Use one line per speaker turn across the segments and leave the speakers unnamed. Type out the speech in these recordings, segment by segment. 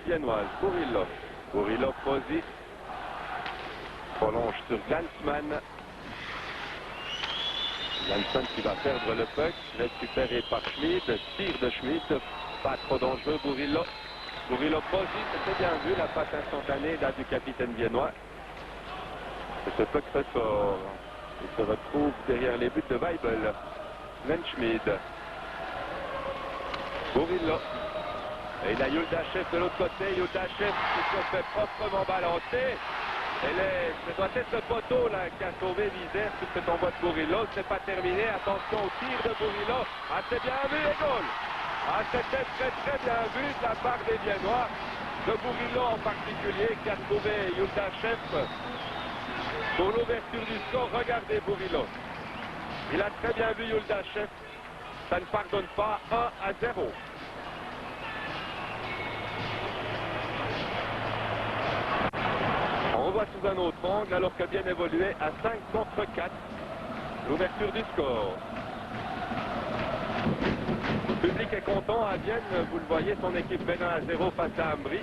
viennoise. Bourillo. Bourillo Posi. Prolonge sur Glansman. Glansman qui va perdre le puck. Récupéré par Schmid. Tir de Schmid. Pas trop dangereux. Bourillo. Bourillo Posi. C'était bien vu la passe instantanée là du capitaine viennois. Et ce puck ressort. Il se retrouve derrière les buts de Weibel. Sven Schmid. Bourillo. Et il a Yuldachev de l'autre côté. Yuldachev qui se fait proprement balancer. Ce doit être le poteau là, qui a sauvé l'Isère sur cet envoi de Bourillo. C'est pas terminé. Attention au tir de Bourillo. Ah, c'est bien vu et goal. Ah, c'était très bien vu de la part des Viennois. De Bourillo en particulier qui a trouvé Yuldachev pour l'ouverture du score. Regardez Bourillo. Il a très bien vu Yuldachev. Ça ne pardonne pas. 1-0. On revoit sous un autre angle alors que bien évolué à 5 contre 4. L'ouverture du score. Le public est content à Vienne. Vous le voyez, son équipe mène 1-0 face à Ambry.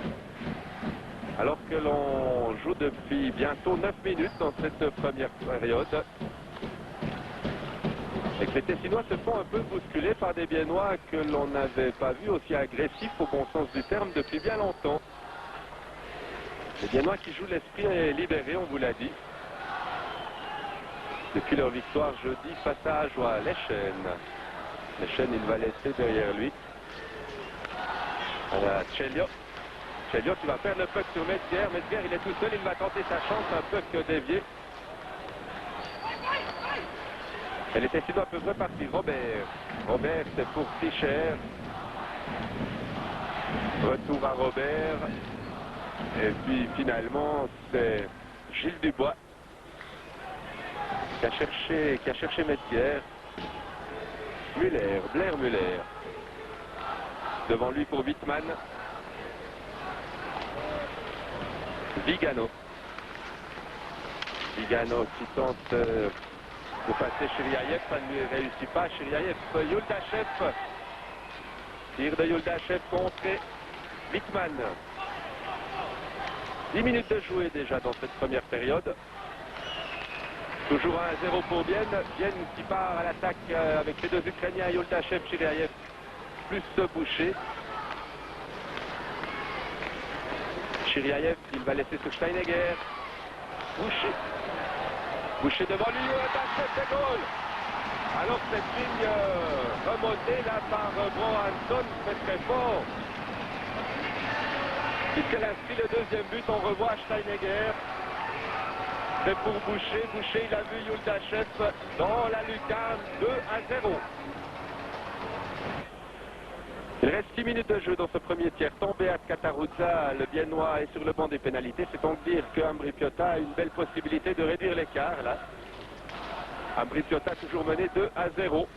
Alors que l'on joue depuis bientôt 9 minutes dans cette première période. Et que les Tessinois se font un peu bousculer par des Viennois que l'on n'avait pas vu aussi agressifs au bon sens du terme depuis bien longtemps. Les Viennois qui jouent l'esprit libéré, on vous l'a dit. Depuis leur victoire jeudi face à Ajoie, Leschen. Leschen, il va laisser derrière lui. Voilà, Chelio. Chelio qui va perdre le puck sur Metzger. Metzger, il est tout seul, il va tenter sa chance, un puck dévié. Et les Tessinois peuvent repartir. Robert. Robert, c'est pour Fischer. Retour à Robert. Et puis finalement, c'est Gilles Dubois qui a cherché Metzger. Blair Muller. Devant lui pour Wittmann. Vigano. Vigano qui tente de passer Chiriaev, ça ne lui réussit pas. Chiriaev, Yuldachev. Tir de Yuldachev contre Wittmann. 10 minutes de jouer déjà dans cette première période. Toujours 1-0 pour Vienne. Vienne qui part à l'attaque avec les deux Ukrainiens, Yuldachev, Chiriaev, plus Boucher. Chiriaev, il va laisser sur Steinegger. Boucher. Boucher devant lui, Yuldachev, c'est goal. Alors cette ligne remontée là par Hanson, c'est très fort. Puisqu'elle inscrit le deuxième but, on revoit Steinegger. C'est pour Boucher. Boucher, il a vu Yuldachev dans la lucarne. 2-0. Il reste 6 minutes de jeu dans ce premier tiers-temps. Beat Kataruzza, le Viennois, est sur le banc des pénalités. C'est donc dire que Ambry Piotta a une belle possibilité de réduire l'écart là. Ambry Piotta toujours mené 2-0.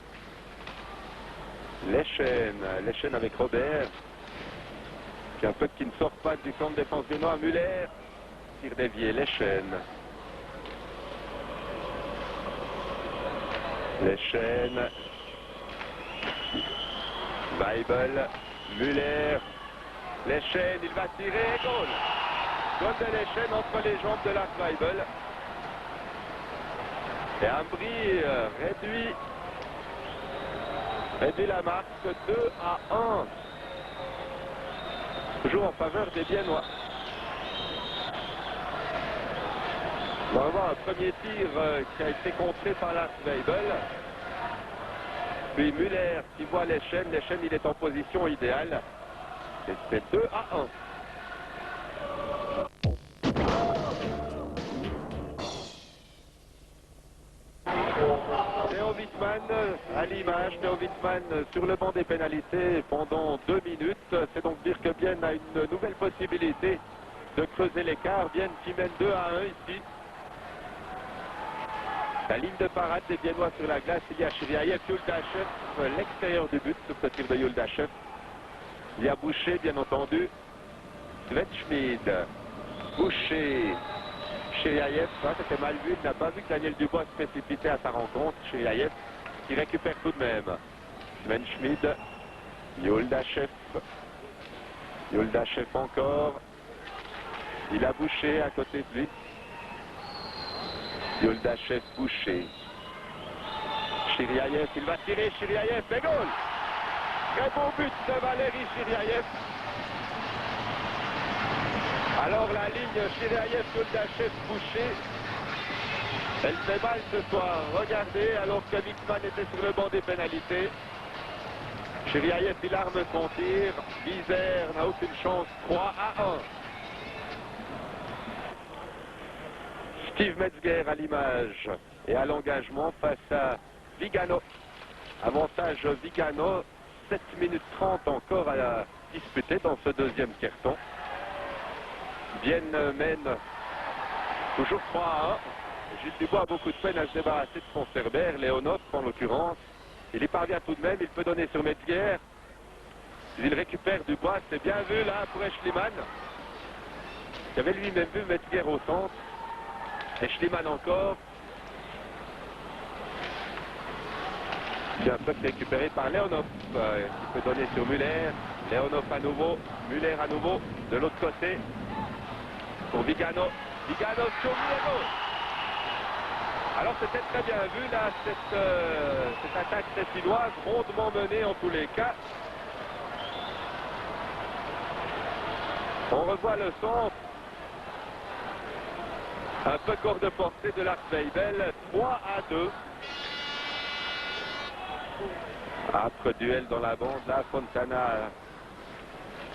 Leschen avec Robert. Puis un peu qui ne sort pas du camp de défense viennois. Muller. Tir dévié. Leschen. Weibel. Muller. Leschen. Il va tirer. Goal. Goal de Leschen entre les jambes de Lars Weibel. Et Ambry réduit la marque 2-1. Toujours en faveur des Viennois. On va voir un premier tir qui a été contré par Lars Weibel. Puis Muller qui voit Leschen. Leschen, il est en position idéale. Et c'est 2-1. Theo Wittmann à l'image. Theo Wittmann sur le banc des pénalités pendant 2 minutes. C'est donc dire que Vienne a une nouvelle possibilité de creuser l'écart. Vienne qui mène 2-1 ici. La ligne de parade des Viennois sur la glace, il y a Chiriaev, Yuldachev, l'extérieur du but sur ce tir de Yuldachev. Il y a Boucher, bien entendu. Sven Schmid. Boucher. Chiriaev, ça c'était mal vu. Il n'a pas vu que Daniel Dubois se précipitait à sa rencontre. Chiriaev qui récupère tout de même. Sven Schmid. Yuldachev. Yoldachev encore. Il a Boucher à côté de lui. Yoldachev, Boucher. Chiriaïev, il va tirer, Chiriaïev, et goal! Très beau but de Valérie Chiriaïev. Alors la ligne Chiriaïev, Yoldachev, Boucher. Elle fait mal ce soir. Regardez, alors que Wickman était sur le banc des pénalités. Chiriaïev, il arme son tir. Vizère n'a aucune chance. 3-1. Steve Metzger à l'image et à l'engagement face à Vigano. Avantage Vigano, 7 minutes 30 encore à disputer dans ce deuxième carton. Vienne mène toujours 3-1. Gilles Dubois a beaucoup de peine à se débarrasser de son cerbère, Léonov en l'occurrence. Il y parvient tout de même, il peut donner sur Metzger. Il récupère Dubois, c'est bien vu là pour Eschliman. Il avait lui-même vu Metzger au centre. Et Schliemann encore. C'est un peu récupéré par Léonov qui peut donner sur Muller. Léonov à nouveau, Muller à nouveau. De l'autre côté, pour Vigano. Vigano sur Muller. Alors c'était très bien vu là, cette attaque tessinoise, rondement menée en tous les cas. On revoit le centre. Un peu corps de portée de l'Art Weibel, 3-2. Après duel dans la bande, là, Fontana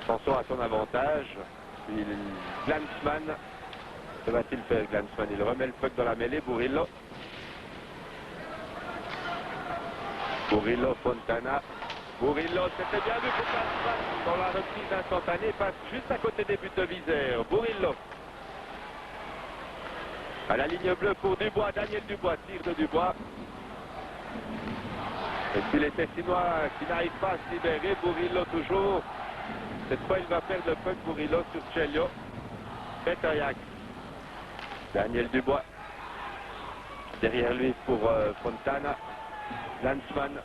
s'en sort à son avantage. Puis Glanzmann, que va-t-il faire Glanzmann? Il remet le puck dans la mêlée, Bourillo. Bourillo, Fontana. Bourillo, c'était bien vu pour Glanzmann dans la reprise instantanée, passe juste à côté des buts de Vizère. Bourillo. À la ligne bleue pour Dubois, Daniel Dubois, tir de Dubois. Et puis les Tessinois qui n'arrivent pas à se libérer, Bourillo toujours. Cette fois il va perdre le puck, Bourillo sur Celio. Peteriak. Daniel Dubois. Derrière lui pour Fontana. Lanzmann.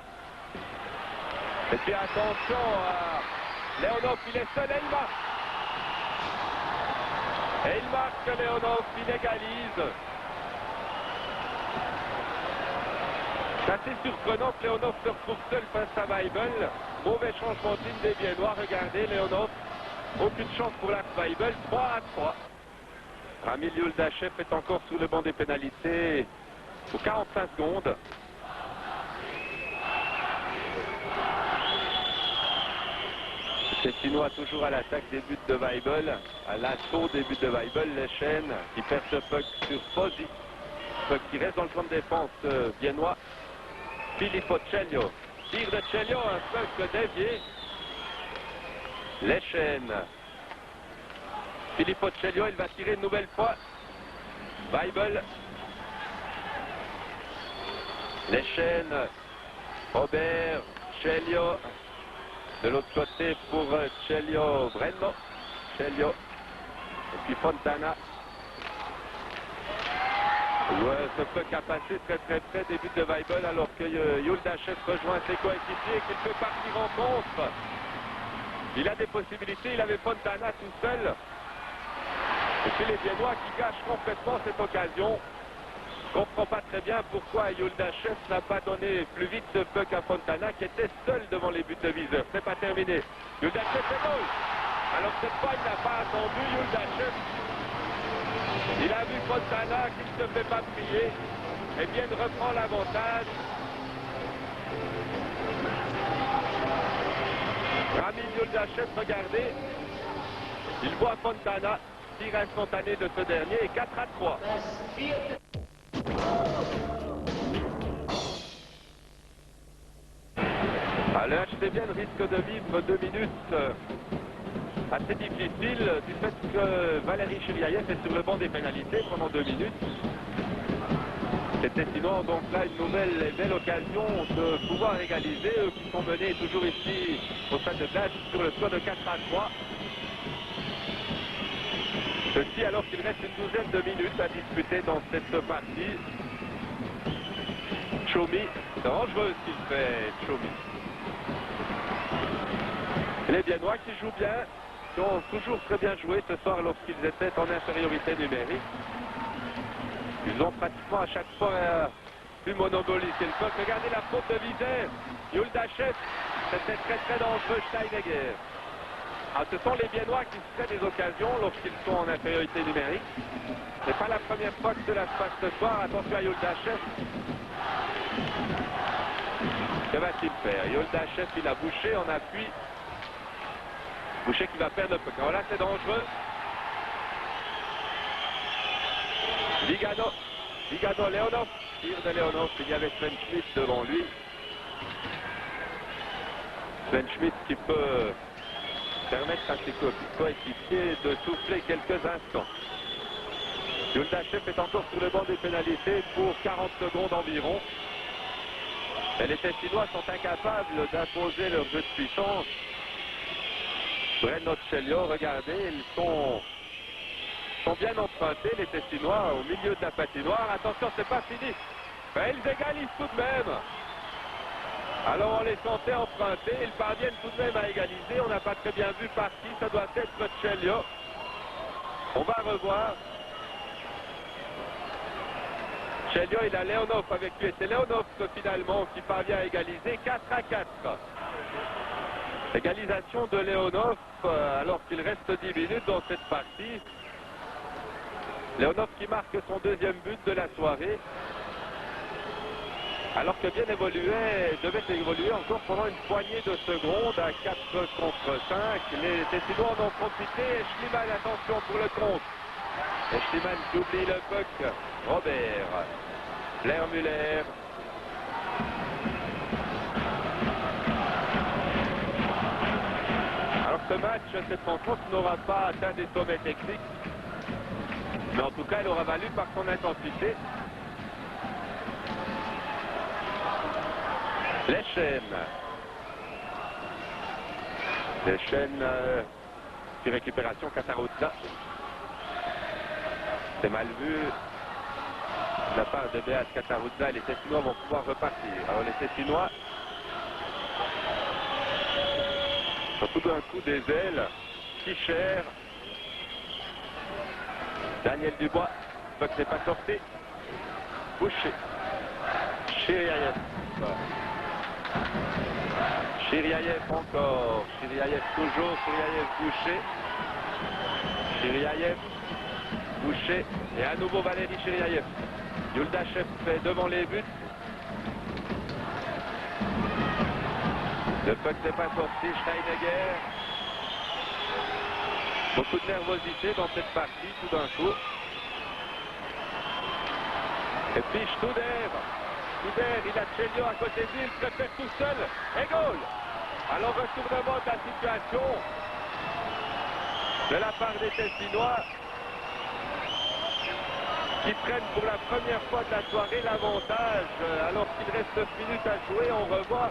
Et puis attention à Léonov, il est seul et il marque. Et il marque Léonov, il égalise. C'est assez surprenant que Léonov se retrouve seul face à Weibel. Mauvais changement de ligne des Viennois. Regardez, Léonov, aucune chance pour l'Art Weibel, 3-3. Ramil Yoldachev est encore sous le banc des pénalités pour 45 secondes. C'est Chinois toujours à l'attaque des buts de Weibel, à l'assaut des buts de Weibel, les chaînes qui perd ce puck sur Pozzi. Puck qui reste dans le camp de défense viennois. Filippo Celio. Tir de Celio, un puck dévié. Les chaînes. Filippo Celio, il va tirer une nouvelle fois. Weibel. Les chaînes. Robert. Celio. De l'autre côté pour Celio, Brenno. Celio. Et puis Fontana. Ouais, ce puck a passé très près des buts de Weibel alors que Yoldachev rejoint ses coéquipiers et qu'il peut partir en contre. Il a des possibilités, il avait Fontana tout seul. Et puis les Viennois qui cachent complètement cette occasion. Je ne comprends pas très bien pourquoi Yoldachev n'a pas donné plus vite ce puck à Fontana qui était seul devant les buts de Vizeur. C'est pas terminé. Yoldachev est goal. Alors cette fois il n'a pas attendu Yoldachev. Il a vu Fontana qui ne se fait pas prier et bien reprend l'avantage. Ramil Yoldachev, regardez. Il voit Fontana, tir instantané de ce dernier et 4-3. Alors, HCBN risque de vivre 2 minutes assez difficiles du fait que Valérie Chiriaïev est sur le banc des pénalités pendant 2 minutes. C'était sinon donc là une nouvelle et belle occasion de pouvoir égaliser, eux qui sont menés toujours ici au stade de Glace sur le score de 4-3. Ceci alors qu'il reste une douzaine de minutes à disputer dans cette partie. Choumi, dangereux ce qu'il fait, Choumi. Les Viennois qui jouent bien, ont toujours très bien joué ce soir lorsqu'ils étaient en infériorité numérique. Ils ont pratiquement à chaque fois plus monopolisé le puck. Regardez la faute de Vizère. Yuldachev, c'était très dangereux, Steinegger. Ah, ce sont les Viennois qui se créent des occasions lorsqu'ils sont en infériorité numérique. Ce n'est pas la première fois que cela se passe ce soir. Attention à Yuldachev. Que va-t-il faire? Yuldachev, il a Boucher en appui. Boucher qui va perdre le puck. Alors là, c'est dangereux. Vigano, Leonov. Tire de Leonov. Il y avait Sven Schmidt devant lui. Sven Schmidt qui peut permettre à ses coéquipiers de souffler quelques instants. Yuldachev est encore sur le banc des pénalités pour 40 secondes environ. Et les Tessinois sont incapables d'imposer leur jeu de puissance. Brenno Chelio, regardez, ils sont bien empruntés, les Tessinois, au milieu de la patinoire. Attention, c'est pas fini. Mais ils égalisent tout de même. Alors on les sentait empruntés, ils parviennent tout de même à égaliser. On n'a pas très bien vu par qui, ça doit être Chelio. On va revoir. Chelio, il a Leonov avec lui. Et c'est Leonov finalement qui parvient à égaliser 4-4. Égalisation de Leonov alors qu'il reste 10 minutes dans cette partie. Leonov qui marque son deuxième but de la soirée. Alors que bien devait évoluer encore pendant une poignée de secondes à 4 contre 5. Les Tessinois en ont profité. Et Schliemann, attention pour le compte. Et Schliemann qui oublie le puck. Robert. Blair Muller. Alors ce match, cette rencontre n'aura pas atteint des sommets techniques. Mais en tout cas, elle aura valu par son intensité. Les chaînes sur récupération Cataruzza. C'est mal vu de la part de Beat Cataruzza. Les Tessinois vont pouvoir repartir. Alors les Tessinois, surtout d'un coup des ailes, Fischer, Daniel Dubois, puck n'est pas sorti. Boucher, Chiriayev. Chiriayev encore. Chiriayev toujours. Chiriayev Boucher. Chiriayev Boucher. Et à nouveau Valérie Chiriayev. Yuldachev fait devant les buts. Le puck n'est pas sorti. Steinegger. Beaucoup de nervosité dans cette partie tout d'un coup. Et puis Studer. Il a Chelio à côté de lui, il se fait tout seul. Et goal. Alors retournement de la situation de la part des Tessinois qui prennent pour la première fois de la soirée l'avantage. Alors qu'il reste 9 minutes à jouer, on revoit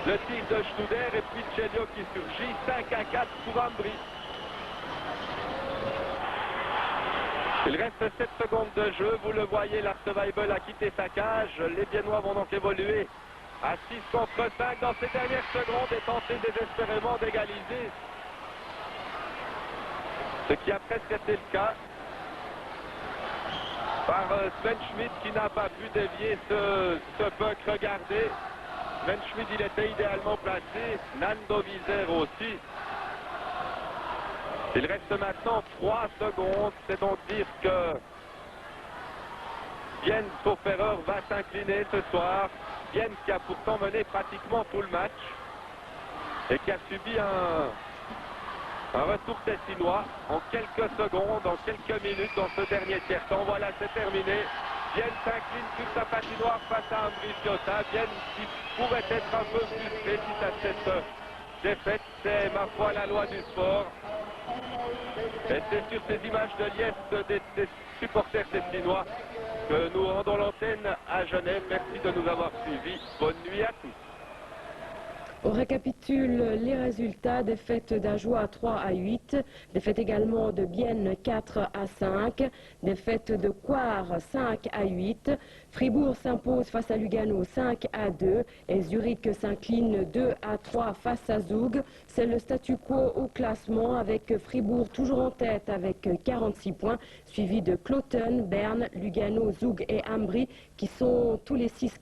le tir de Studer et puis Chelio qui surgit. 5-4 pour Ambry. Il reste 7 secondes de jeu, vous le voyez, l'Artweibel a quitté sa cage. Les Viennois vont donc évoluer à 6 contre 5 dans ces dernières secondes et tenter désespérément d'égaliser. Ce qui a presque été le cas par Sven Schmidt qui n'a pas pu dévier ce puck. Regardez, Sven Schmidt il était idéalement placé, Nando Vizère aussi. Il reste maintenant 3 secondes, c'est donc dire que Vienne, sauf erreur, va s'incliner ce soir. Vienne qui a pourtant mené pratiquement tout le match et qui a subi un retour tessinois en quelques secondes, en quelques minutes dans ce dernier tiers-temps. Voilà, c'est terminé. Vienne s'incline sur sa patinoire face à Ambry Piotta. Vienne qui pourrait être un peu frustré suite à cette défaite. C'est ma foi la loi du sport. Et c'est sur ces images de liesse des supporters tessinois que nous rendons l'antenne à Genève. Merci de nous avoir suivis. Bonne nuit à tous.
On récapitule les résultats. Défaite d'Ajoie 3 à 8, défaite également de Bienne 4 à 5, défaite de Coire 5 à 8, Fribourg s'impose face à Lugano 5 à 2 et Zurich s'incline 2 à 3 face à Zoug. C'est le statu quo au classement avec Fribourg toujours en tête avec 46 points, suivi de Cloton, Berne, Lugano, Zoug et Ambry qui sont tous les 6